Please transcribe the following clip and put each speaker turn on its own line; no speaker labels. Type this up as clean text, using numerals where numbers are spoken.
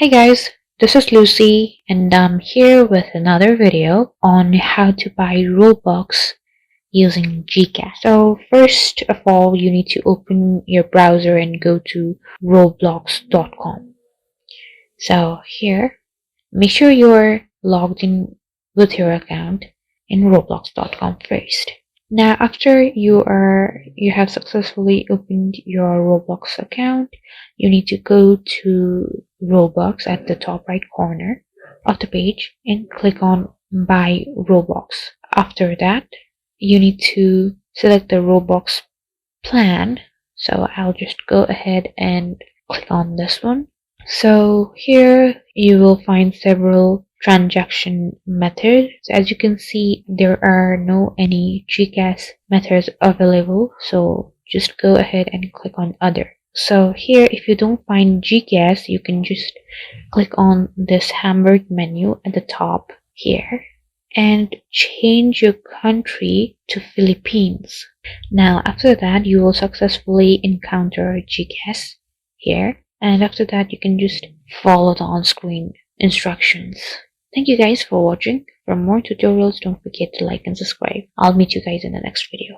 Hey guys, this is Lucy and I'm here with another video on how to buy Robux using GCash. So first of all, you need to open your browser and go to roblox.com. So here, make sure you're logged in with your account in roblox.com first. Now after you have successfully opened your Roblox account, you need to go to Roblox at the top right corner of the page and click on buy Robux. After that, you need to select the Roblox plan. So I'll just go ahead and click on this one. So here you will find several transaction methods. As you can see, there are no any GCash methods available. So just go ahead and click on other. So here, if you don't find GCash, you can just click on this hamburg menu at the top here and change your country to Philippines. Now after that, you will successfully encounter GCash here. And after that, you can just follow the on-screen instructions. Thank you guys for watching. For more tutorials, don't forget to like and subscribe. I'll meet you guys in the next video.